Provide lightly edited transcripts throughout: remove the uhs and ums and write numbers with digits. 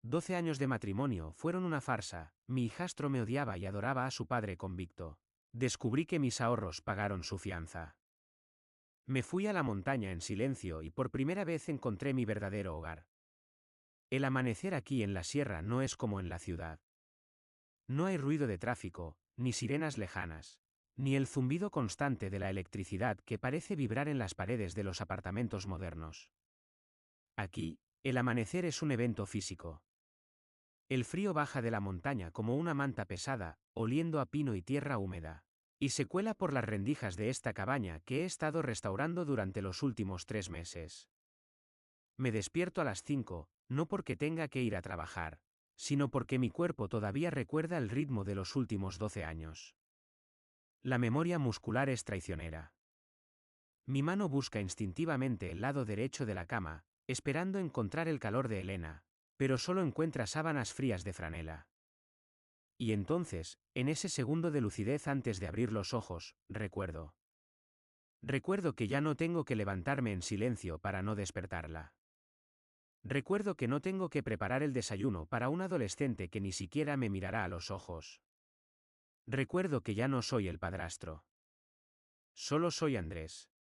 12 años de matrimonio fueron una farsa, mi hijastro me odiaba y adoraba a su padre convicto. Descubrí que mis ahorros pagaron su fianza. Me fui a la montaña en silencio y por primera vez encontré mi verdadero hogar. El amanecer aquí en la sierra no es como en la ciudad. No hay ruido de tráfico, ni sirenas lejanas, ni el zumbido constante de la electricidad que parece vibrar en las paredes de los apartamentos modernos. Aquí, el amanecer es un evento físico. El frío baja de la montaña como una manta pesada, oliendo a pino y tierra húmeda, y se cuela por las rendijas de esta cabaña que he estado restaurando durante los últimos 3 meses. Me despierto a las 5, no porque tenga que ir a trabajar, sino porque mi cuerpo todavía recuerda el ritmo de los últimos 12 años. La memoria muscular es traicionera. Mi mano busca instintivamente el lado derecho de la cama, esperando encontrar el calor de Elena, pero solo encuentra sábanas frías de franela. Y entonces, en ese segundo de lucidez antes de abrir los ojos, recuerdo. Recuerdo que ya no tengo que levantarme en silencio para no despertarla. Recuerdo que no tengo que preparar el desayuno para un adolescente que ni siquiera me mirará a los ojos. Recuerdo que ya no soy el padrastro. Solo soy Andrés.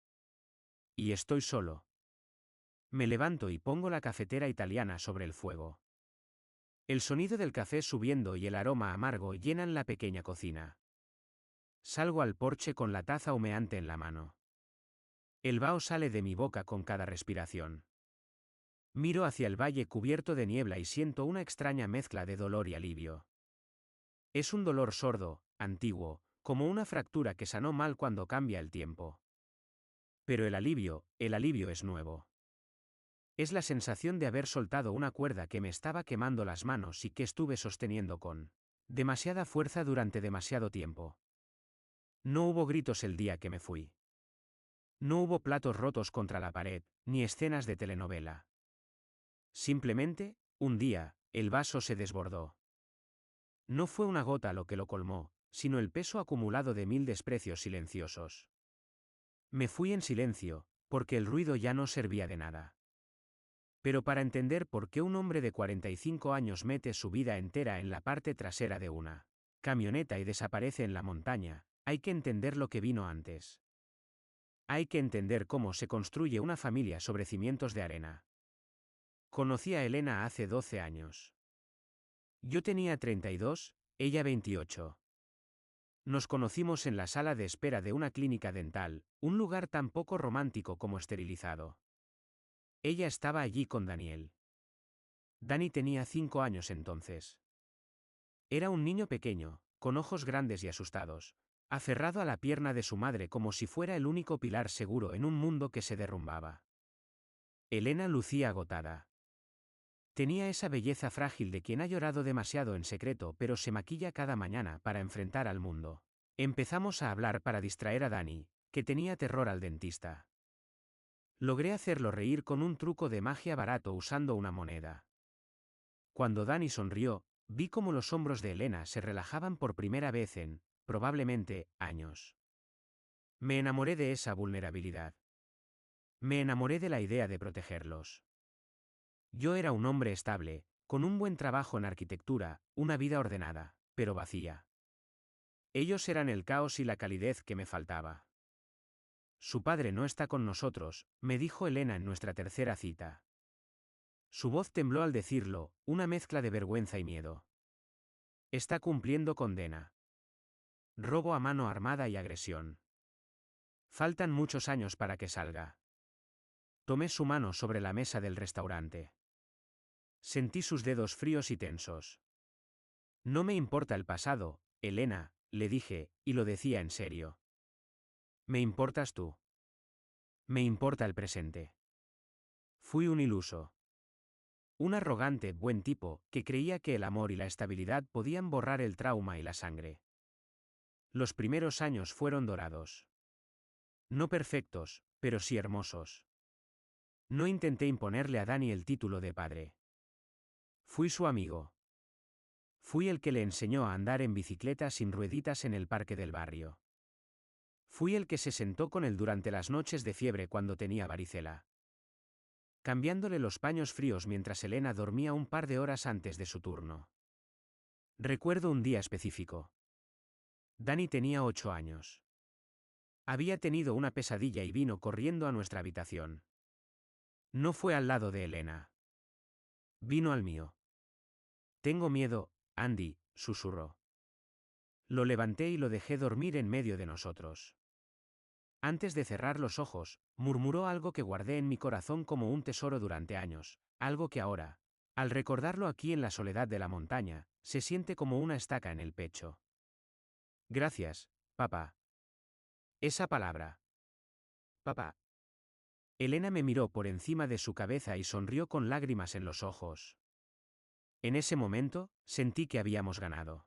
Y estoy solo. Me levanto y pongo la cafetera italiana sobre el fuego. El sonido del café subiendo y el aroma amargo llenan la pequeña cocina. Salgo al porche con la taza humeante en la mano. El vaho sale de mi boca con cada respiración. Miro hacia el valle cubierto de niebla y siento una extraña mezcla de dolor y alivio. Es un dolor sordo, antiguo, como una fractura que sanó mal cuando cambia el tiempo. Pero el alivio es nuevo. Es la sensación de haber soltado una cuerda que me estaba quemando las manos y que estuve sosteniendo con demasiada fuerza durante demasiado tiempo. No hubo gritos el día que me fui. No hubo platos rotos contra la pared, ni escenas de telenovela. Simplemente, un día, el vaso se desbordó. No fue una gota lo que lo colmó, sino el peso acumulado de 1000 desprecios silenciosos. Me fui en silencio, porque el ruido ya no servía de nada. Pero para entender por qué un hombre de 45 años mete su vida entera en la parte trasera de una camioneta y desaparece en la montaña, hay que entender lo que vino antes. Hay que entender cómo se construye una familia sobre cimientos de arena. Conocí a Elena hace 12 años. Yo tenía 32, ella 28. Nos conocimos en la sala de espera de una clínica dental, un lugar tan poco romántico como esterilizado. Ella estaba allí con Daniel. Dani tenía 5 años entonces. Era un niño pequeño, con ojos grandes y asustados, aferrado a la pierna de su madre como si fuera el único pilar seguro en un mundo que se derrumbaba. Elena lucía agotada. Tenía esa belleza frágil de quien ha llorado demasiado en secreto pero se maquilla cada mañana para enfrentar al mundo. Empezamos a hablar para distraer a Dani, que tenía terror al dentista. Logré hacerlo reír con un truco de magia barato usando una moneda. Cuando Dani sonrió, vi cómo los hombros de Elena se relajaban por primera vez en, probablemente, años. Me enamoré de esa vulnerabilidad. Me enamoré de la idea de protegerlos. Yo era un hombre estable, con un buen trabajo en arquitectura, una vida ordenada, pero vacía. Ellos eran el caos y la calidez que me faltaba. Su padre no está con nosotros, me dijo Elena en nuestra tercera cita. Su voz tembló al decirlo, una mezcla de vergüenza y miedo. Está cumpliendo condena. Robo a mano armada y agresión. Faltan muchos años para que salga. Tomé su mano sobre la mesa del restaurante. Sentí sus dedos fríos y tensos. No me importa el pasado, Elena, le dije, y lo decía en serio. Me importas tú. Me importa el presente. Fui un iluso. Un arrogante, buen tipo, que creía que el amor y la estabilidad podían borrar el trauma y la sangre. Los primeros años fueron dorados. No perfectos, pero sí hermosos. No intenté imponerle a Dani el título de padre. Fui su amigo. Fui el que le enseñó a andar en bicicleta sin rueditas en el parque del barrio. Fui el que se sentó con él durante las noches de fiebre cuando tenía varicela. cambiándole los paños fríos mientras Elena dormía un par de horas antes de su turno. Recuerdo un día específico. Dani tenía 8 años. Había tenido una pesadilla y vino corriendo a nuestra habitación. No fue al lado de Elena. Vino al mío. Tengo miedo, Andy, susurró. Lo levanté y lo dejé dormir en medio de nosotros. Antes de cerrar los ojos, murmuró algo que guardé en mi corazón como un tesoro durante años, algo que ahora, al recordarlo aquí en la soledad de la montaña, se siente como una estaca en el pecho. Gracias, papá. Esa palabra. Papá. Elena me miró por encima de su cabeza y sonrió con lágrimas en los ojos. En ese momento, sentí que habíamos ganado.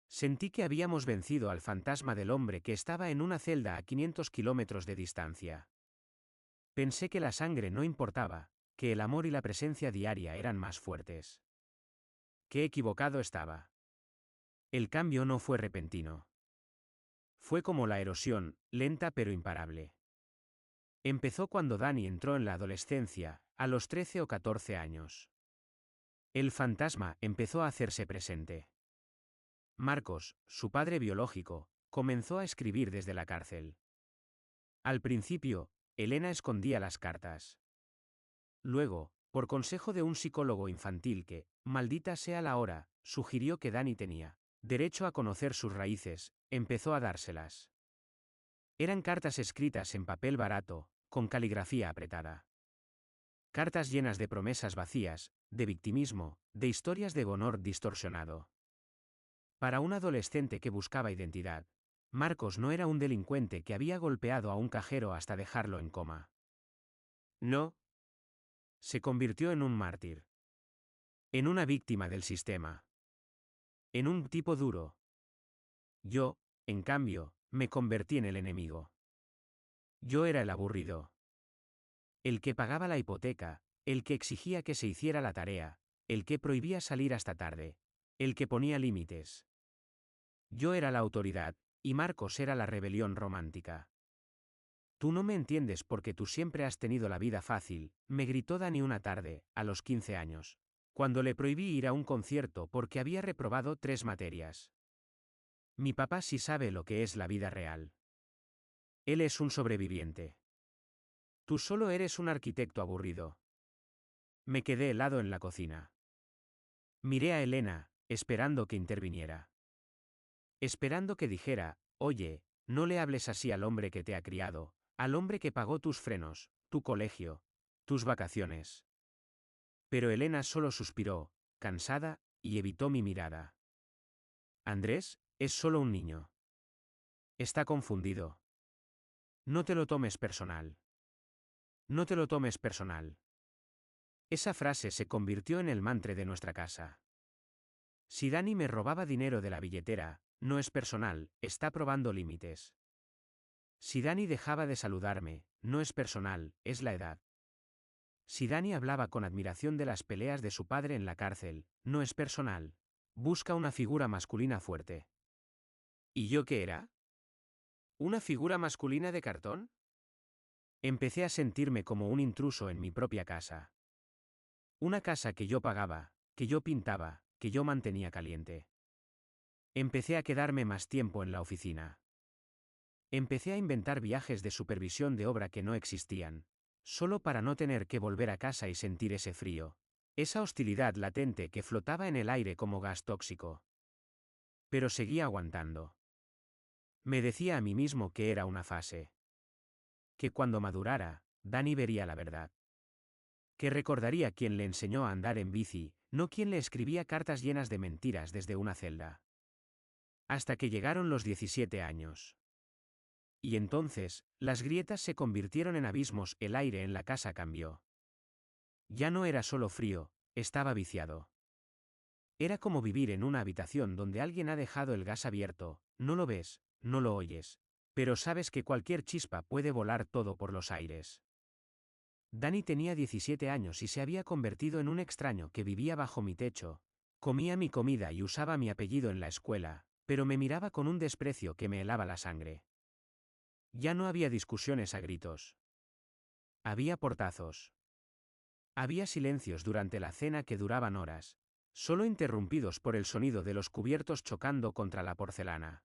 Sentí que habíamos vencido al fantasma del hombre que estaba en una celda a 500 kilómetros de distancia. Pensé que la sangre no importaba, que el amor y la presencia diaria eran más fuertes. Qué equivocado estaba. El cambio no fue repentino. Fue como la erosión, lenta pero imparable. Empezó cuando Dani entró en la adolescencia, a los 13 o 14 años. El fantasma empezó a hacerse presente. Marcos, su padre biológico, comenzó a escribir desde la cárcel. Al principio, Elena escondía las cartas. Luego, por consejo de un psicólogo infantil que, maldita sea la hora, sugirió que Dani tenía derecho a conocer sus raíces, empezó a dárselas. Eran cartas escritas en papel barato, con caligrafía apretada. Cartas llenas de promesas vacías, de victimismo, de historias de honor distorsionado. Para un adolescente que buscaba identidad, Marcos no era un delincuente que había golpeado a un cajero hasta dejarlo en coma. No. Se convirtió en un mártir. En una víctima del sistema. En un tipo duro. Yo, en cambio, me convertí en el enemigo. Yo era el aburrido. El que pagaba la hipoteca, el que exigía que se hiciera la tarea, el que prohibía salir hasta tarde, el que ponía límites. Yo era la autoridad, y Marcos era la rebelión romántica. Tú no me entiendes porque tú siempre has tenido la vida fácil, me gritó Dani una tarde, a los 15 años, cuando le prohibí ir a un concierto porque había reprobado 3 materias. Mi papá sí sabe lo que es la vida real. Él es un sobreviviente. Tú solo eres un arquitecto aburrido. Me quedé helado en la cocina. Miré a Elena, esperando que interviniera. Esperando que dijera, oye, no le hables así al hombre que te ha criado, al hombre que pagó tus frenos, tu colegio, tus vacaciones. Pero Elena solo suspiró, cansada, y evitó mi mirada. Andrés, es solo un niño. Está confundido. No te lo tomes personal. No te lo tomes personal. Esa frase se convirtió en el mantra de nuestra casa. Si Dani me robaba dinero de la billetera, no es personal, está probando límites. Si Dani dejaba de saludarme, no es personal, es la edad. Si Dani hablaba con admiración de las peleas de su padre en la cárcel, no es personal. Busca una figura masculina fuerte. ¿Y yo qué era? ¿Una figura masculina de cartón? Empecé a sentirme como un intruso en mi propia casa. Una casa que yo pagaba, que yo pintaba, que yo mantenía caliente. Empecé a quedarme más tiempo en la oficina. Empecé a inventar viajes de supervisión de obra que no existían, solo para no tener que volver a casa y sentir ese frío, esa hostilidad latente que flotaba en el aire como gas tóxico. Pero seguía aguantando. Me decía a mí mismo que era una fase. Que cuando madurara, Dani vería la verdad. Que recordaría quién le enseñó a andar en bici, no quien le escribía cartas llenas de mentiras desde una celda. Hasta que llegaron los 17 años. Y entonces, las grietas se convirtieron en abismos, el aire en la casa cambió. Ya no era solo frío, estaba viciado. Era como vivir en una habitación donde alguien ha dejado el gas abierto, no lo ves, no lo oyes, pero sabes que cualquier chispa puede volar todo por los aires. Dani tenía 17 años y se había convertido en un extraño que vivía bajo mi techo, comía mi comida y usaba mi apellido en la escuela, pero me miraba con un desprecio que me helaba la sangre. Ya no había discusiones a gritos. Había portazos. Había silencios durante la cena que duraban horas, solo interrumpidos por el sonido de los cubiertos chocando contra la porcelana.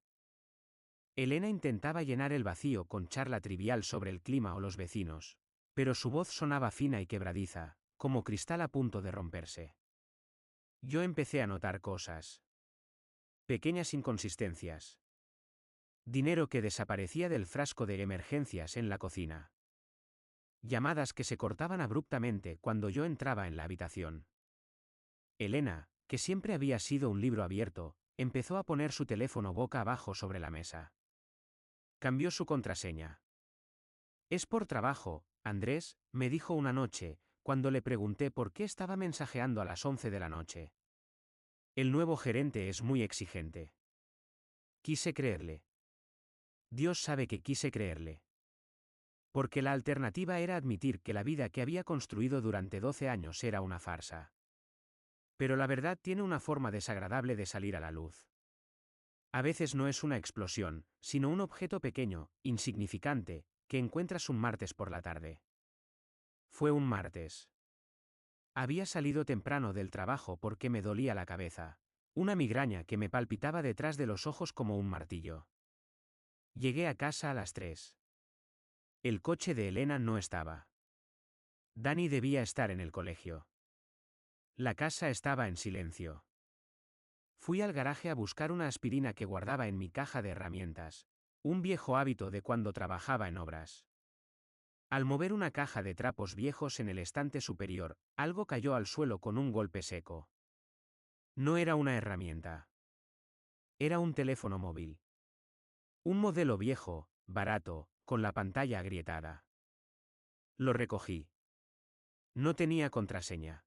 Elena intentaba llenar el vacío con charla trivial sobre el clima o los vecinos, pero su voz sonaba fina y quebradiza, como cristal a punto de romperse. Yo empecé a notar cosas. Pequeñas inconsistencias. Dinero que desaparecía del frasco de emergencias en la cocina. Llamadas que se cortaban abruptamente cuando yo entraba en la habitación. Elena, que siempre había sido un libro abierto, empezó a poner su teléfono boca abajo sobre la mesa. Cambió su contraseña. Es por trabajo, Andrés, me dijo una noche, cuando le pregunté por qué estaba mensajeando a las 11 de la noche. El nuevo gerente es muy exigente. Quise creerle. Dios sabe que quise creerle. Porque la alternativa era admitir que la vida que había construido durante 12 años era una farsa. Pero la verdad tiene una forma desagradable de salir a la luz. A veces no es una explosión, sino un objeto pequeño, insignificante, que encuentras un martes por la tarde. Fue un martes. Había salido temprano del trabajo porque me dolía la cabeza, una migraña que me palpitaba detrás de los ojos como un martillo. Llegué a casa a las 3. El coche de Elena no estaba. Dani debía estar en el colegio. La casa estaba en silencio. Fui al garaje a buscar una aspirina que guardaba en mi caja de herramientas, un viejo hábito de cuando trabajaba en obras. Al mover una caja de trapos viejos en el estante superior, algo cayó al suelo con un golpe seco. No era una herramienta. Era un teléfono móvil. Un modelo viejo, barato, con la pantalla agrietada. Lo recogí. No tenía contraseña.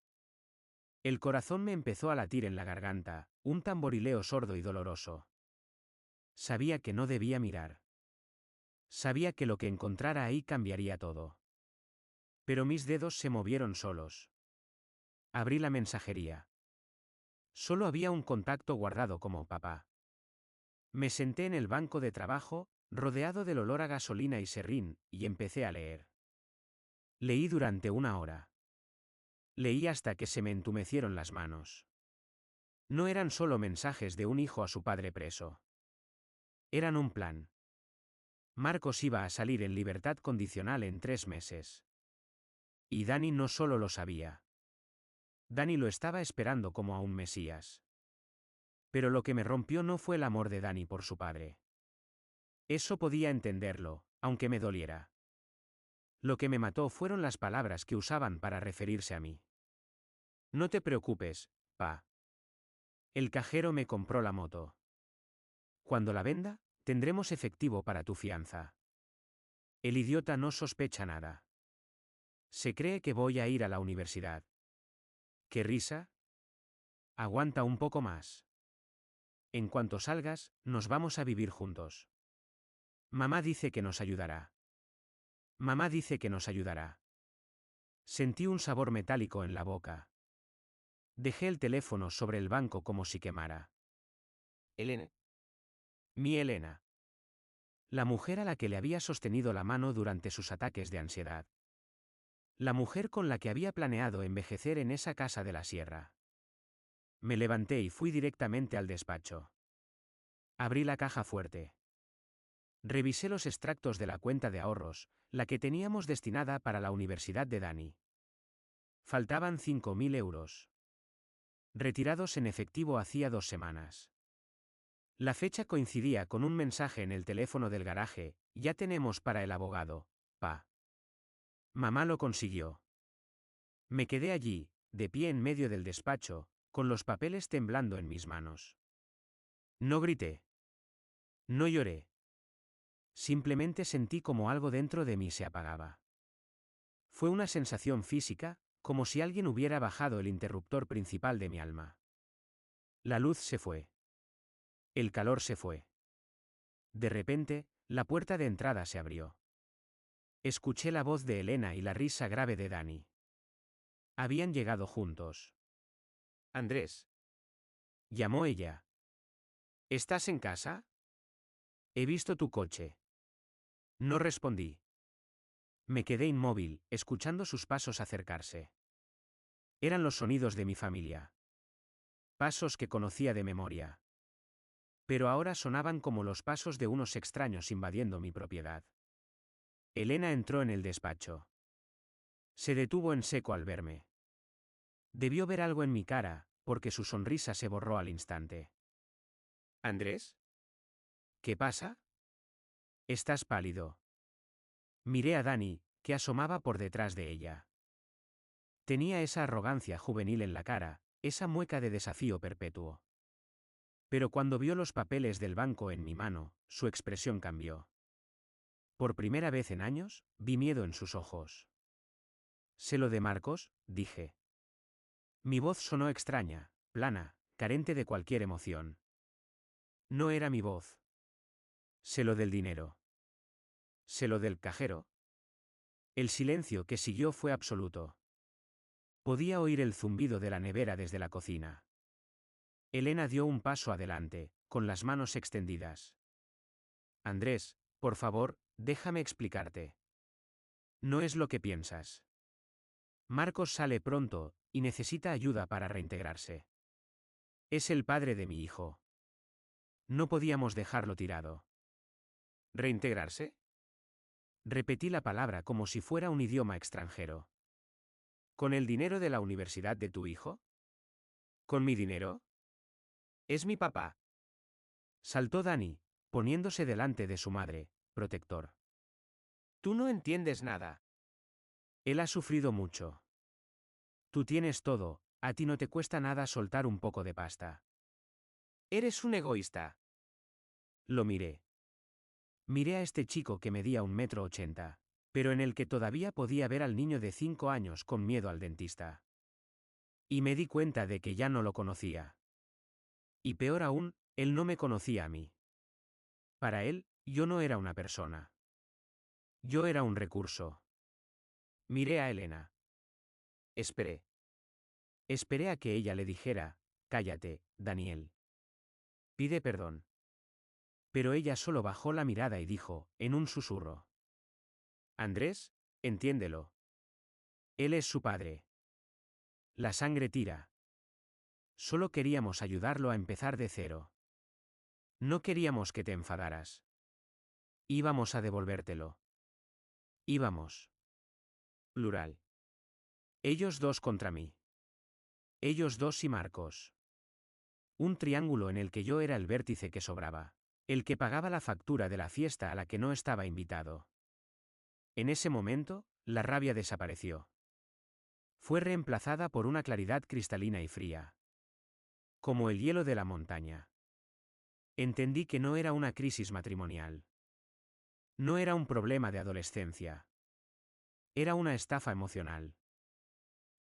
El corazón me empezó a latir en la garganta, un tamborileo sordo y doloroso. Sabía que no debía mirar. Sabía que lo que encontrara ahí cambiaría todo. Pero mis dedos se movieron solos. Abrí la mensajería. Solo había un contacto guardado como papá. Me senté en el banco de trabajo, rodeado del olor a gasolina y serrín, y empecé a leer. Leí durante una hora. Leí hasta que se me entumecieron las manos. No eran solo mensajes de un hijo a su padre preso. Eran un plan. Marcos iba a salir en libertad condicional en 3 meses. Y Dani no solo lo sabía. Dani lo estaba esperando como a un mesías. Pero lo que me rompió no fue el amor de Dani por su padre. Eso podía entenderlo, aunque me doliera. Lo que me mató fueron las palabras que usaban para referirse a mí. No te preocupes, pa. El cajero me compró la moto. Cuando la venda, tendremos efectivo para tu fianza. El idiota no sospecha nada. Se cree que voy a ir a la universidad. ¿Qué risa? Aguanta un poco más. En cuanto salgas, nos vamos a vivir juntos. Mamá dice que nos ayudará. Mamá dice que nos ayudará. Sentí un sabor metálico en la boca. Dejé el teléfono sobre el banco como si quemara. Elena. Mi Elena. La mujer a la que le había sostenido la mano durante sus ataques de ansiedad. La mujer con la que había planeado envejecer en esa casa de la sierra. Me levanté y fui directamente al despacho. Abrí la caja fuerte. Revisé los extractos de la cuenta de ahorros, la que teníamos destinada para la universidad de Dani. Faltaban 5.000 euros. Retirados en efectivo hacía 2 semanas. La fecha coincidía con un mensaje en el teléfono del garaje: ya tenemos para el abogado, pa. Mamá lo consiguió. Me quedé allí, de pie en medio del despacho, con los papeles temblando en mis manos. No grité. No lloré. Simplemente sentí como algo dentro de mí se apagaba. Fue una sensación física, como si alguien hubiera bajado el interruptor principal de mi alma. La luz se fue. El calor se fue. De repente, la puerta de entrada se abrió. Escuché la voz de Elena y la risa grave de Dani. Habían llegado juntos. Andrés. Llamó ella. ¿Estás en casa? He visto tu coche. No respondí. Me quedé inmóvil, escuchando sus pasos acercarse. Eran los sonidos de mi familia. Pasos que conocía de memoria. Pero ahora sonaban como los pasos de unos extraños invadiendo mi propiedad. Elena entró en el despacho. Se detuvo en seco al verme. Debió ver algo en mi cara, porque su sonrisa se borró al instante. ¿Andrés? ¿Qué pasa? Estás pálido. Miré a Dani, que asomaba por detrás de ella. Tenía esa arrogancia juvenil en la cara, esa mueca de desafío perpetuo. Pero cuando vio los papeles del banco en mi mano, su expresión cambió. Por primera vez en años, vi miedo en sus ojos. ¿Sé lo de Marcos?, dije. Mi voz sonó extraña, plana, carente de cualquier emoción. No era mi voz. ¿Sé lo del dinero? ¿Sé lo del cajero? El silencio que siguió fue absoluto. Podía oír el zumbido de la nevera desde la cocina. Elena dio un paso adelante, con las manos extendidas. Andrés, por favor, déjame explicarte. No es lo que piensas. Marcos sale pronto, y necesita ayuda para reintegrarse. Es el padre de mi hijo. No podíamos dejarlo tirado. ¿Reintegrarse? Repetí la palabra como si fuera un idioma extranjero. ¿Con el dinero de la universidad de tu hijo? ¿Con mi dinero? Es mi papá. Saltó Dani, poniéndose delante de su madre, protector. Tú no entiendes nada. Él ha sufrido mucho. Tú tienes todo, a ti no te cuesta nada soltar un poco de pasta. Eres un egoísta. Lo miré. Miré a este chico que medía 1,80 m, pero en el que todavía podía ver al niño de 5 años con miedo al dentista. Y me di cuenta de que ya no lo conocía. Y peor aún, él no me conocía a mí. Para él, yo no era una persona. Yo era un recurso. Miré a Elena. Esperé. Esperé a que ella le dijera, cállate, Daniel. Pide perdón. Pero ella solo bajó la mirada y dijo, en un susurro. Andrés, entiéndelo. Él es su padre. La sangre tira. Solo queríamos ayudarlo a empezar de cero. No queríamos que te enfadaras. Íbamos a devolvértelo. Íbamos. Plural. Ellos dos contra mí. Ellos dos y Marcos. Un triángulo en el que yo era el vértice que sobraba. El que pagaba la factura de la fiesta a la que no estaba invitado. En ese momento, la rabia desapareció. Fue reemplazada por una claridad cristalina y fría. Como el hielo de la montaña. Entendí que no era una crisis matrimonial. No era un problema de adolescencia. Era una estafa emocional.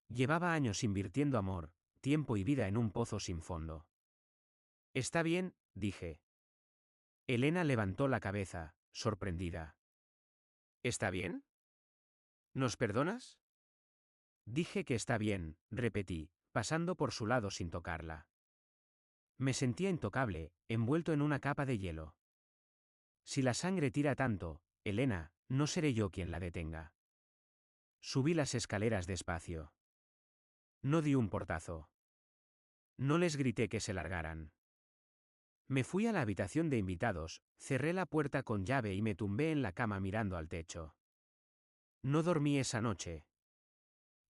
Llevaba años invirtiendo amor, tiempo y vida en un pozo sin fondo. Está bien, dije. Elena levantó la cabeza, sorprendida. ¿Está bien? ¿Nos perdonas? Dije que está bien, repetí, pasando por su lado sin tocarla. Me sentía intocable, envuelto en una capa de hielo. Si la sangre tira tanto, Elena, no seré yo quien la detenga. Subí las escaleras despacio. No di un portazo. No les grité que se largaran. Me fui a la habitación de invitados, cerré la puerta con llave y me tumbé en la cama mirando al techo. No dormí esa noche.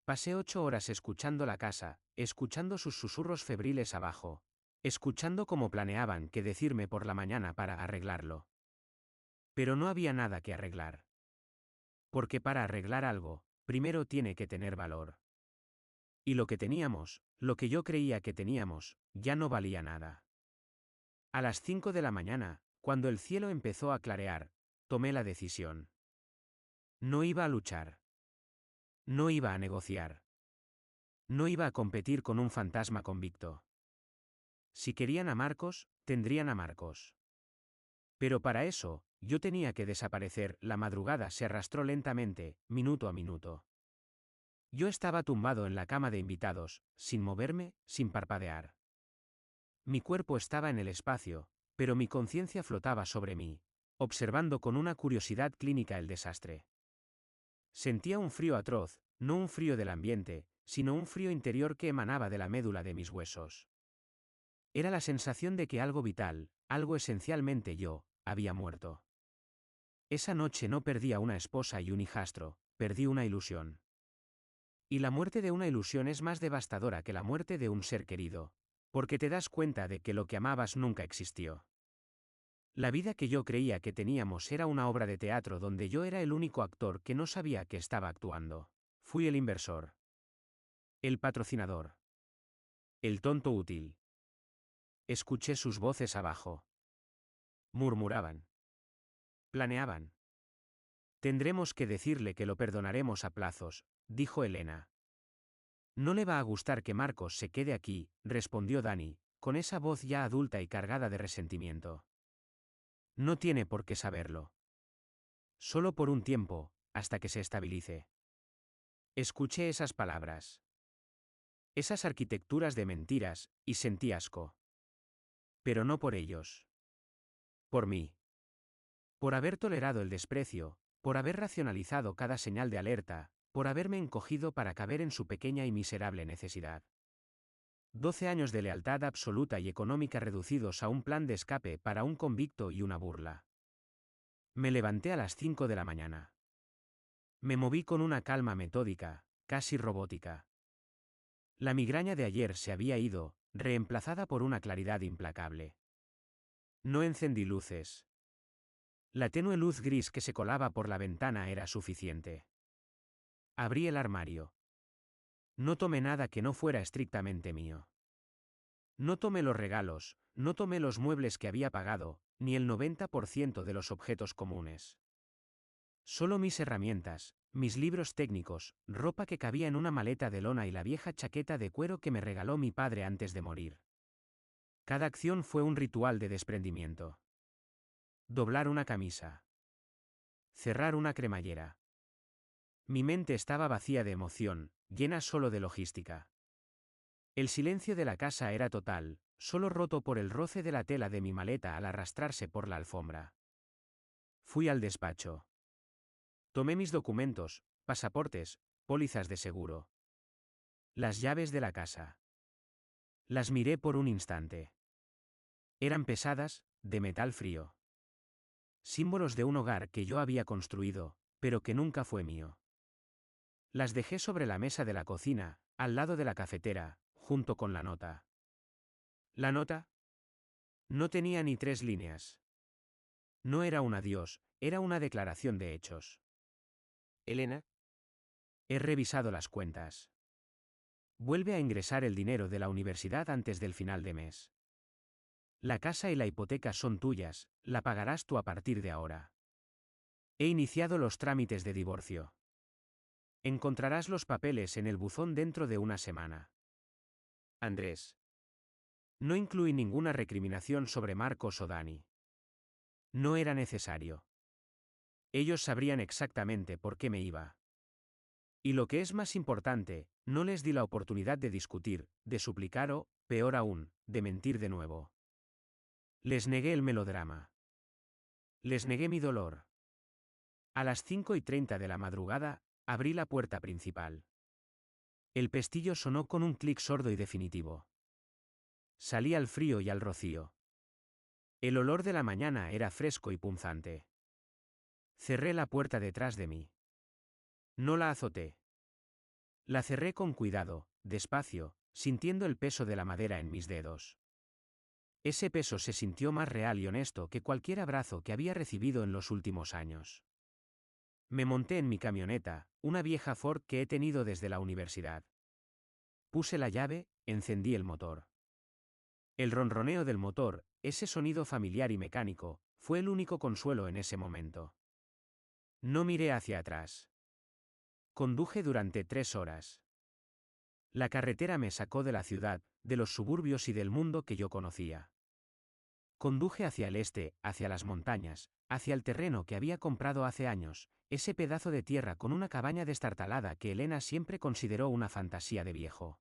Pasé 8 horas escuchando la casa, escuchando sus susurros febriles abajo, escuchando cómo planeaban qué decirme por la mañana para arreglarlo. Pero no había nada que arreglar. Porque para arreglar algo, primero tiene que tener valor. Y lo que teníamos, lo que yo creía que teníamos, ya no valía nada. A las 5 de la mañana, cuando el cielo empezó a clarear, tomé la decisión. No iba a luchar. No iba a negociar. No iba a competir con un fantasma convicto. Si querían a Marcos, tendrían a Marcos. Pero para eso, yo tenía que desaparecer. La madrugada se arrastró lentamente, minuto a minuto. Yo estaba tumbado en la cama de invitados, sin moverme, sin parpadear. Mi cuerpo estaba en el espacio, pero mi conciencia flotaba sobre mí, observando con una curiosidad clínica el desastre. Sentía un frío atroz, no un frío del ambiente, sino un frío interior que emanaba de la médula de mis huesos. Era la sensación de que algo vital, algo esencialmente yo, había muerto. Esa noche no perdí a una esposa y un hijastro, perdí una ilusión. Y la muerte de una ilusión es más devastadora que la muerte de un ser querido, porque te das cuenta de que lo que amabas nunca existió. La vida que yo creía que teníamos era una obra de teatro donde yo era el único actor que no sabía que estaba actuando. Fui el inversor. El patrocinador. El tonto útil. Escuché sus voces abajo. Murmuraban. Planeaban. Tendremos que decirle que lo perdonaremos a plazos, dijo Elena. No le va a gustar que Marcos se quede aquí, respondió Dani, con esa voz ya adulta y cargada de resentimiento. No tiene por qué saberlo. Solo por un tiempo, hasta que se estabilice. Escuché esas palabras. Esas arquitecturas de mentiras, y sentí asco. Pero no por ellos. Por mí. Por haber tolerado el desprecio, por haber racionalizado cada señal de alerta, por haberme encogido para caber en su pequeña y miserable necesidad. 12 años de lealtad absoluta y económica reducidos a un plan de escape para un convicto y una burla. Me levanté a las 5 de la mañana. Me moví con una calma metódica, casi robótica. La migraña de ayer se había ido, reemplazada por una claridad implacable. No encendí luces. La tenue luz gris que se colaba por la ventana era suficiente. Abrí el armario. No tomé nada que no fuera estrictamente mío. No tomé los regalos, no tomé los muebles que había pagado, ni el 90% de los objetos comunes. Solo mis herramientas, mis libros técnicos, ropa que cabía en una maleta de lona y la vieja chaqueta de cuero que me regaló mi padre antes de morir. Cada acción fue un ritual de desprendimiento. Doblar una camisa. Cerrar una cremallera. Mi mente estaba vacía de emoción, llena solo de logística. El silencio de la casa era total, solo roto por el roce de la tela de mi maleta al arrastrarse por la alfombra. Fui al despacho. Tomé mis documentos, pasaportes, pólizas de seguro. Las llaves de la casa. Las miré por un instante. Eran pesadas, de metal frío. Símbolos de un hogar que yo había construido, pero que nunca fue mío. Las dejé sobre la mesa de la cocina, al lado de la cafetera, junto con la nota. ¿La nota? No tenía ni 3 líneas. No era un adiós, era una declaración de hechos. Elena. He revisado las cuentas. Vuelve a ingresar el dinero de la universidad antes del final de mes. La casa y la hipoteca son tuyas, la pagarás tú a partir de ahora. He iniciado los trámites de divorcio. Encontrarás los papeles en el buzón dentro de una semana. Andrés. No incluí ninguna recriminación sobre Marcos o Dani. No era necesario. Ellos sabrían exactamente por qué me iba. Y lo que es más importante, no les di la oportunidad de discutir, de suplicar o, peor aún, de mentir de nuevo. Les negué el melodrama. Les negué mi dolor. A las 5:30 de la madrugada, abrí la puerta principal. El pestillo sonó con un clic sordo y definitivo. Salí al frío y al rocío. El olor de la mañana era fresco y punzante. Cerré la puerta detrás de mí. No la azoté. La cerré con cuidado, despacio, sintiendo el peso de la madera en mis dedos. Ese peso se sintió más real y honesto que cualquier abrazo que había recibido en los últimos años. Me monté en mi camioneta, una vieja Ford que he tenido desde la universidad. Puse la llave, encendí el motor. El ronroneo del motor, ese sonido familiar y mecánico, fue el único consuelo en ese momento. No miré hacia atrás. Conduje durante 3 horas. La carretera me sacó de la ciudad, de los suburbios y del mundo que yo conocía. Conduje hacia el este, hacia las montañas, hacia el terreno que había comprado hace años, ese pedazo de tierra con una cabaña destartalada que Elena siempre consideró una fantasía de viejo.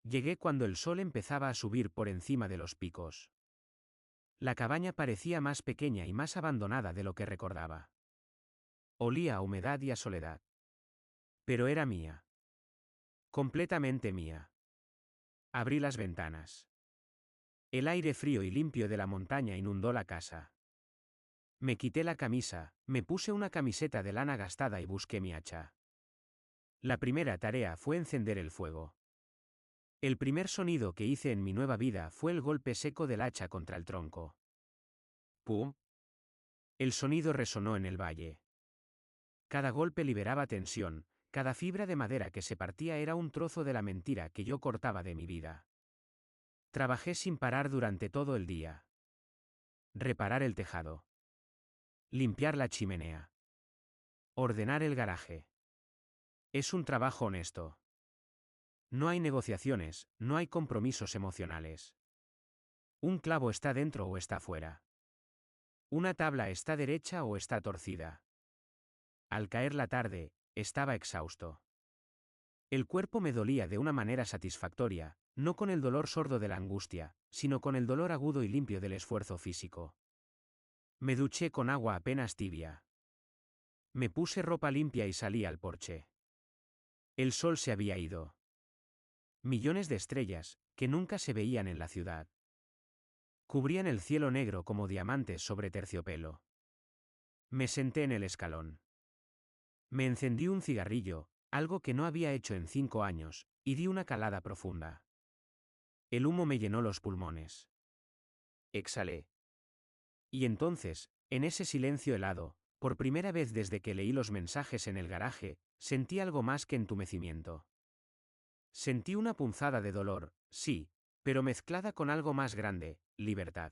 Llegué cuando el sol empezaba a subir por encima de los picos. La cabaña parecía más pequeña y más abandonada de lo que recordaba. Olía a humedad y a soledad. Pero era mía. Completamente mía. Abrí las ventanas. El aire frío y limpio de la montaña inundó la casa. Me quité la camisa, me puse una camiseta de lana gastada y busqué mi hacha. La primera tarea fue encender el fuego. El primer sonido que hice en mi nueva vida fue el golpe seco del hacha contra el tronco. ¡Pum! El sonido resonó en el valle. Cada golpe liberaba tensión, cada fibra de madera que se partía era un trozo de la mentira que yo cortaba de mi vida. Trabajé sin parar durante todo el día. Reparar el tejado. Limpiar la chimenea. Ordenar el garaje. Es un trabajo honesto. No hay negociaciones, no hay compromisos emocionales. Un clavo está dentro o está fuera. Una tabla está derecha o está torcida. Al caer la tarde, estaba exhausto. El cuerpo me dolía de una manera satisfactoria, no con el dolor sordo de la angustia, sino con el dolor agudo y limpio del esfuerzo físico. Me duché con agua apenas tibia. Me puse ropa limpia y salí al porche. El sol se había ido. Millones de estrellas, que nunca se veían en la ciudad, cubrían el cielo negro como diamantes sobre terciopelo. Me senté en el escalón. Me encendí un cigarrillo, algo que no había hecho en 5 años, y di una calada profunda. El humo me llenó los pulmones. Exhalé. Y entonces, en ese silencio helado, por primera vez desde que leí los mensajes en el garaje, sentí algo más que entumecimiento. Sentí una punzada de dolor, sí, pero mezclada con algo más grande, libertad.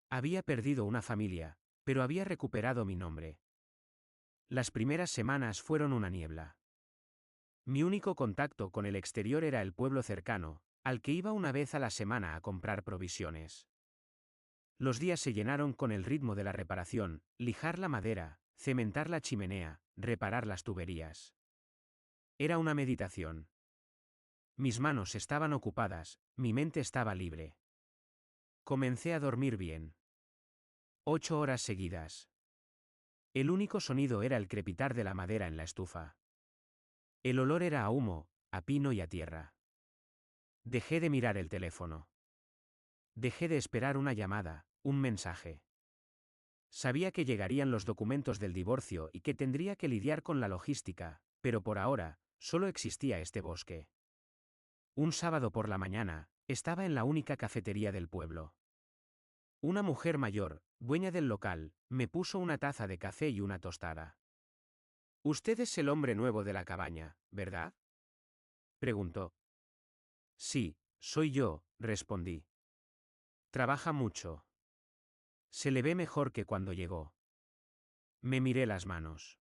Había perdido una familia, pero había recuperado mi nombre. Las primeras semanas fueron una niebla. Mi único contacto con el exterior era el pueblo cercano, al que iba una vez a la semana a comprar provisiones. Los días se llenaron con el ritmo de la reparación, lijar la madera, cementar la chimenea, reparar las tuberías. Era una meditación. Mis manos estaban ocupadas, mi mente estaba libre. Comencé a dormir bien. 8 horas seguidas. El único sonido era el crepitar de la madera en la estufa. El olor era a humo, a pino y a tierra. Dejé de mirar el teléfono. Dejé de esperar una llamada, un mensaje. Sabía que llegarían los documentos del divorcio y que tendría que lidiar con la logística, pero por ahora, solo existía este bosque. Un sábado por la mañana, estaba en la única cafetería del pueblo. Una mujer mayor, dueña del local, me puso una taza de café y una tostada. «Usted es el hombre nuevo de la cabaña, ¿verdad?», preguntó. «Sí, soy yo», respondí. «Trabaja mucho. Se le ve mejor que cuando llegó». Me miré las manos.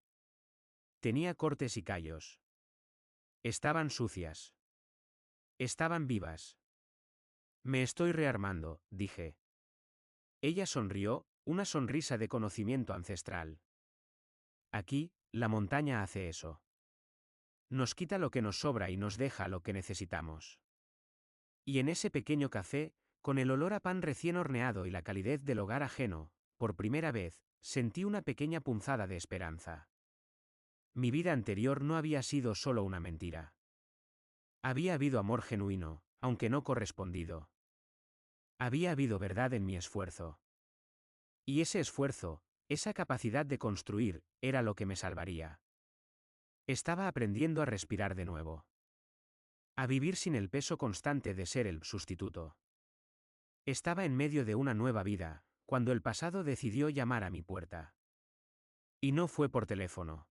Tenía cortes y callos. Estaban sucias. Estaban vivas. «Me estoy rearmando», dije. Ella sonrió, una sonrisa de conocimiento ancestral. «Aquí, la montaña hace eso. Nos quita lo que nos sobra y nos deja lo que necesitamos». Y en ese pequeño café, con el olor a pan recién horneado y la calidez del hogar ajeno, por primera vez, sentí una pequeña punzada de esperanza. Mi vida anterior no había sido solo una mentira. Había habido amor genuino, aunque no correspondido. Había habido verdad en mi esfuerzo. Y ese esfuerzo, esa capacidad de construir, era lo que me salvaría. Estaba aprendiendo a respirar de nuevo. A vivir sin el peso constante de ser el sustituto. Estaba en medio de una nueva vida, cuando el pasado decidió llamar a mi puerta. Y no fue por teléfono.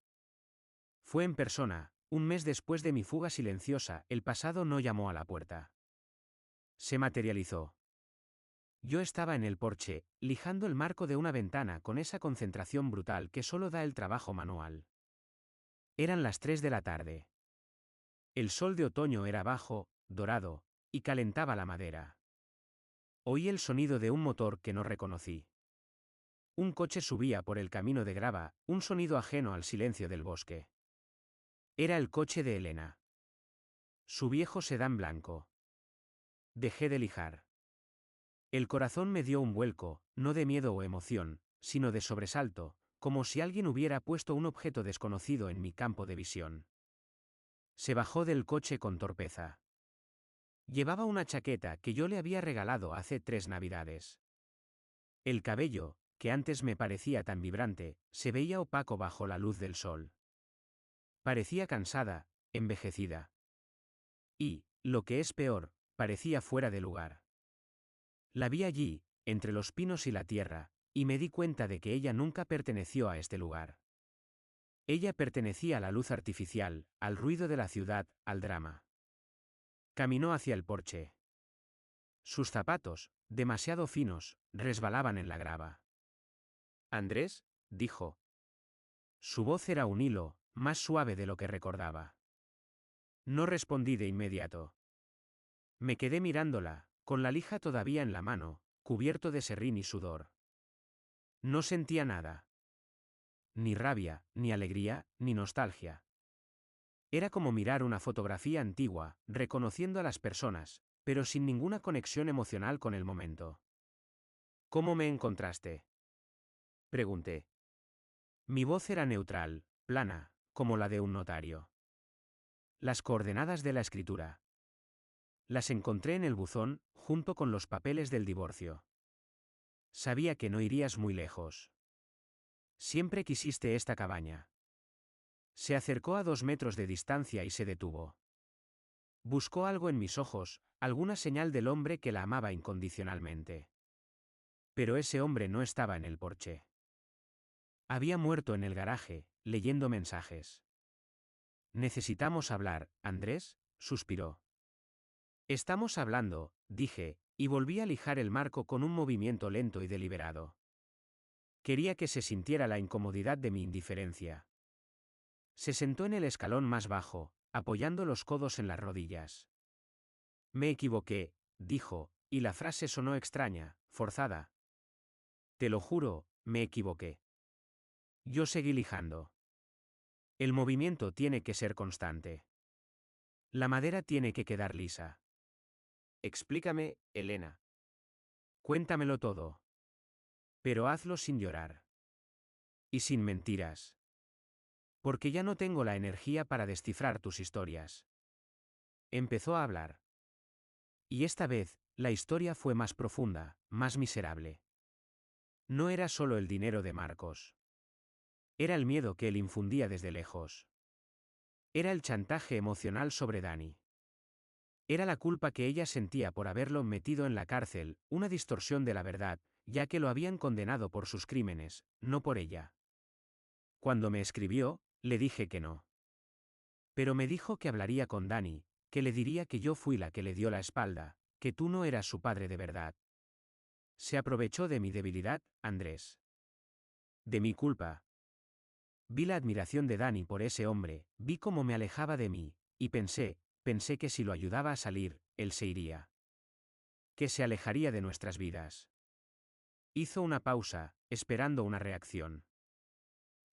Fue en persona, un mes después de mi fuga silenciosa, el pasado no llamó a la puerta. Se materializó. Yo estaba en el porche, lijando el marco de una ventana con esa concentración brutal que solo da el trabajo manual. Eran las 3 de la tarde. El sol de otoño era bajo, dorado, y calentaba la madera. Oí el sonido de un motor que no reconocí. Un coche subía por el camino de grava, un sonido ajeno al silencio del bosque. Era el coche de Elena. Su viejo sedán blanco. Dejé de lijar. El corazón me dio un vuelco, no de miedo o emoción, sino de sobresalto, como si alguien hubiera puesto un objeto desconocido en mi campo de visión. Se bajó del coche con torpeza. Llevaba una chaqueta que yo le había regalado hace 3 Navidades. El cabello, que antes me parecía tan vibrante, se veía opaco bajo la luz del sol. Parecía cansada, envejecida. Y, lo que es peor, parecía fuera de lugar. La vi allí, entre los pinos y la tierra, y me di cuenta de que ella nunca perteneció a este lugar. Ella pertenecía a la luz artificial, al ruido de la ciudad, al drama. Caminó hacia el porche. Sus zapatos, demasiado finos, resbalaban en la grava. «Andrés», dijo. Su voz era un hilo, más suave de lo que recordaba. No respondí de inmediato. Me quedé mirándola, con la lija todavía en la mano, cubierto de serrín y sudor. No sentía nada. Ni rabia, ni alegría, ni nostalgia. Era como mirar una fotografía antigua, reconociendo a las personas, pero sin ninguna conexión emocional con el momento. «¿Cómo me encontraste?», pregunté. Mi voz era neutral, plana, como la de un notario. Las coordenadas de la escritura. Las encontré en el buzón, junto con los papeles del divorcio. Sabía que no irías muy lejos. Siempre quisiste esta cabaña. Se acercó a 2 metros de distancia y se detuvo. Buscó algo en mis ojos, alguna señal del hombre que la amaba incondicionalmente. Pero ese hombre no estaba en el porche. Había muerto en el garaje, leyendo mensajes. «Necesitamos hablar, Andrés», suspiró. «Estamos hablando», dije, y volví a lijar el marco con un movimiento lento y deliberado. Quería que se sintiera la incomodidad de mi indiferencia. Se sentó en el escalón más bajo, apoyando los codos en las rodillas. «Me equivoqué», dijo, y la frase sonó extraña, forzada. «Te lo juro, me equivoqué». Yo seguí lijando. El movimiento tiene que ser constante. La madera tiene que quedar lisa. «Explícame, Elena». «Cuéntamelo todo. Pero hazlo sin llorar. Y sin mentiras. Porque ya no tengo la energía para descifrar tus historias». Empezó a hablar. Y esta vez, la historia fue más profunda, más miserable. No era solo el dinero de Marcos. Era el miedo que él infundía desde lejos. Era el chantaje emocional sobre Dani. Era la culpa que ella sentía por haberlo metido en la cárcel, una distorsión de la verdad, ya que lo habían condenado por sus crímenes, no por ella. Cuando me escribió, le dije que no. Pero me dijo que hablaría con Dani, que le diría que yo fui la que le dio la espalda, que tú no eras su padre de verdad. Se aprovechó de mi debilidad, Andrés. De mi culpa. Vi la admiración de Dani por ese hombre, vi cómo me alejaba de mí, y pensé que si lo ayudaba a salir, él se iría. Que se alejaría de nuestras vidas. Hizo una pausa, esperando una reacción.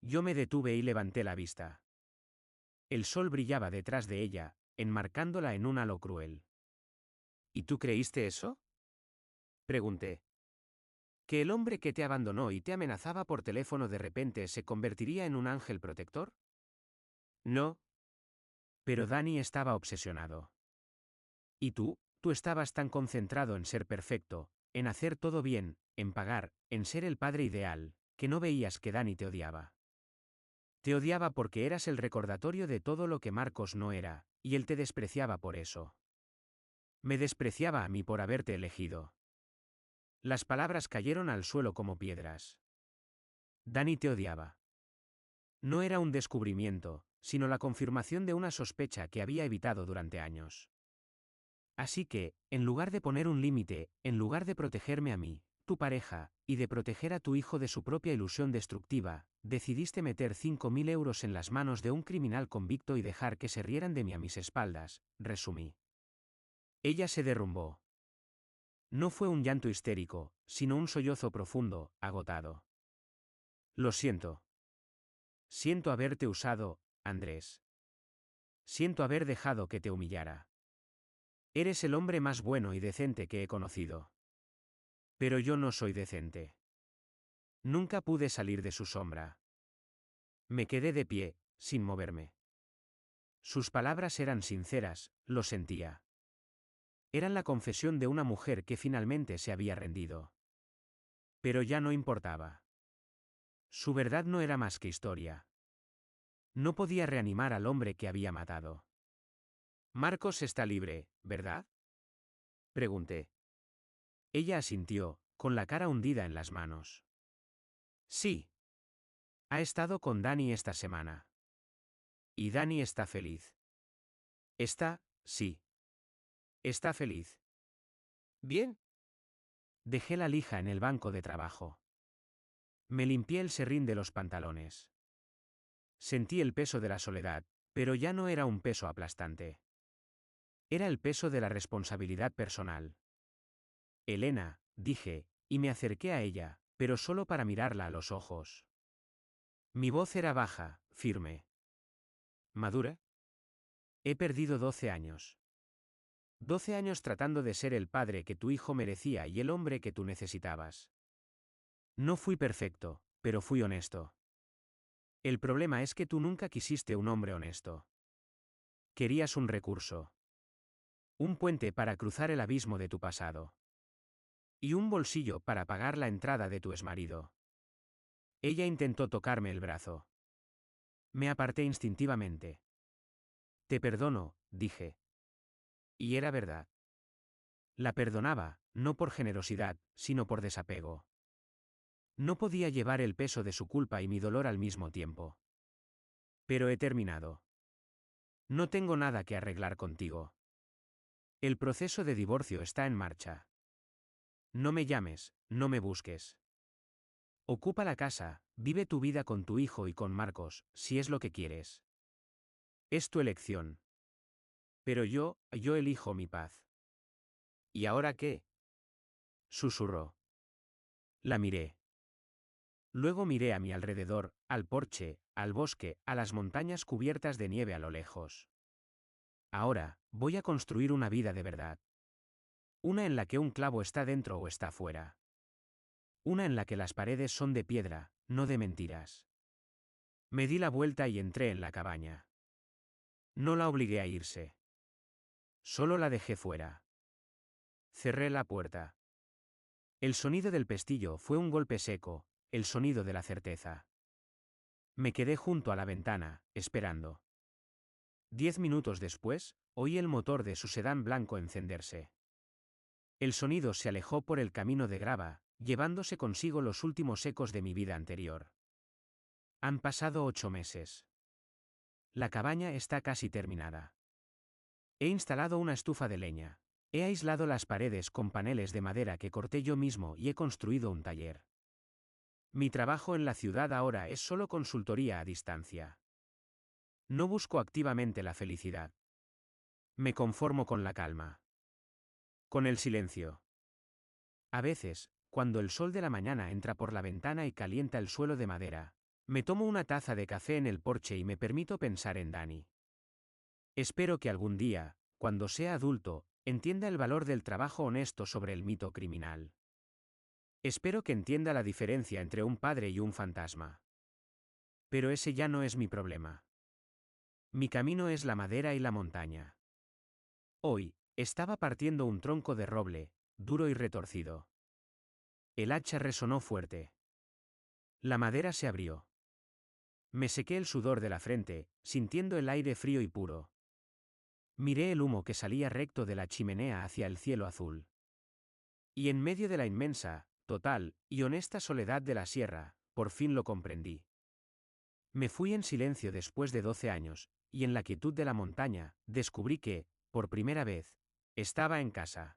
Yo me detuve y levanté la vista. El sol brillaba detrás de ella, enmarcándola en un halo cruel. ¿Y tú creíste eso?, pregunté. ¿Que el hombre que te abandonó y te amenazaba por teléfono de repente se convertiría en un ángel protector? No. Pero Dani estaba obsesionado. ¿Y tú? Tú estabas tan concentrado en ser perfecto, en hacer todo bien, en pagar, en ser el padre ideal, que no veías que Dani te odiaba. Te odiaba porque eras el recordatorio de todo lo que Marcos no era, y él te despreciaba por eso. Me despreciaba a mí por haberte elegido. Las palabras cayeron al suelo como piedras. Dani te odiaba. No era un descubrimiento, sino la confirmación de una sospecha que había evitado durante años. Así que, en lugar de poner un límite, en lugar de protegerme a mí, tu pareja, y de proteger a tu hijo de su propia ilusión destructiva, decidiste meter 5.000 euros en las manos de un criminal convicto y dejar que se rieran de mí a mis espaldas, resumí. Ella se derrumbó. No fue un llanto histérico, sino un sollozo profundo, agotado. Lo siento. Siento haberte usado, Andrés. Siento haber dejado que te humillara. Eres el hombre más bueno y decente que he conocido. Pero yo no soy decente. Nunca pude salir de su sombra. Me quedé de pie, sin moverme. Sus palabras eran sinceras, lo sentía. Eran la confesión de una mujer que finalmente se había rendido. Pero ya no importaba. Su verdad no era más que historia. No podía reanimar al hombre que había matado. Marcos está libre, ¿verdad? Pregunté. Ella asintió, con la cara hundida en las manos. Sí. Ha estado con Dani esta semana. Y Dani está feliz. Sí. Está feliz. Bien. Dejé la lija en el banco de trabajo. Me limpié el serrín de los pantalones. Sentí el peso de la soledad, pero ya no era un peso aplastante. Era el peso de la responsabilidad personal. Elena, dije, y me acerqué a ella, pero solo para mirarla a los ojos. Mi voz era baja, firme. ¿Madura? He perdido 12 años. 12 años tratando de ser el padre que tu hijo merecía y el hombre que tú necesitabas. No fui perfecto, pero fui honesto. El problema es que tú nunca quisiste un hombre honesto. Querías un recurso. Un puente para cruzar el abismo de tu pasado. Y un bolsillo para pagar la entrada de tu exmarido. Ella intentó tocarme el brazo. Me aparté instintivamente. Te perdono, dije. Y era verdad. La perdonaba, no por generosidad, sino por desapego. No podía llevar el peso de su culpa y mi dolor al mismo tiempo. Pero he terminado. No tengo nada que arreglar contigo. El proceso de divorcio está en marcha. No me llames, no me busques. Ocupa la casa, vive tu vida con tu hijo y con Marcos, si es lo que quieres. Es tu elección. Pero yo elijo mi paz. ¿Y ahora qué? Susurró. La miré. Luego miré a mi alrededor, al porche, al bosque, a las montañas cubiertas de nieve a lo lejos. Ahora, voy a construir una vida de verdad. Una en la que un clavo está dentro o está fuera. Una en la que las paredes son de piedra, no de mentiras. Me di la vuelta y entré en la cabaña. No la obligué a irse. Solo la dejé fuera. Cerré la puerta. El sonido del pestillo fue un golpe seco, el sonido de la certeza. Me quedé junto a la ventana, esperando. 10 minutos después, oí el motor de su sedán blanco encenderse. El sonido se alejó por el camino de grava, llevándose consigo los últimos ecos de mi vida anterior. Han pasado 8 meses. La cabaña está casi terminada. He instalado una estufa de leña. He aislado las paredes con paneles de madera que corté yo mismo y he construido un taller. Mi trabajo en la ciudad ahora es solo consultoría a distancia. No busco activamente la felicidad. Me conformo con la calma. Con el silencio. A veces, cuando el sol de la mañana entra por la ventana y calienta el suelo de madera, me tomo una taza de café en el porche y me permito pensar en Dani. Espero que algún día, cuando sea adulto, entienda el valor del trabajo honesto sobre el mito criminal. Espero que entienda la diferencia entre un padre y un fantasma. Pero ese ya no es mi problema. Mi camino es la madera y la montaña. Hoy, estaba partiendo un tronco de roble, duro y retorcido. El hacha resonó fuerte. La madera se abrió. Me sequé el sudor de la frente, sintiendo el aire frío y puro. Miré el humo que salía recto de la chimenea hacia el cielo azul. Y en medio de la inmensa, total y honesta soledad de la sierra, por fin lo comprendí. Me fui en silencio después de 12 años, y en la quietud de la montaña, descubrí que, por primera vez, estaba en casa.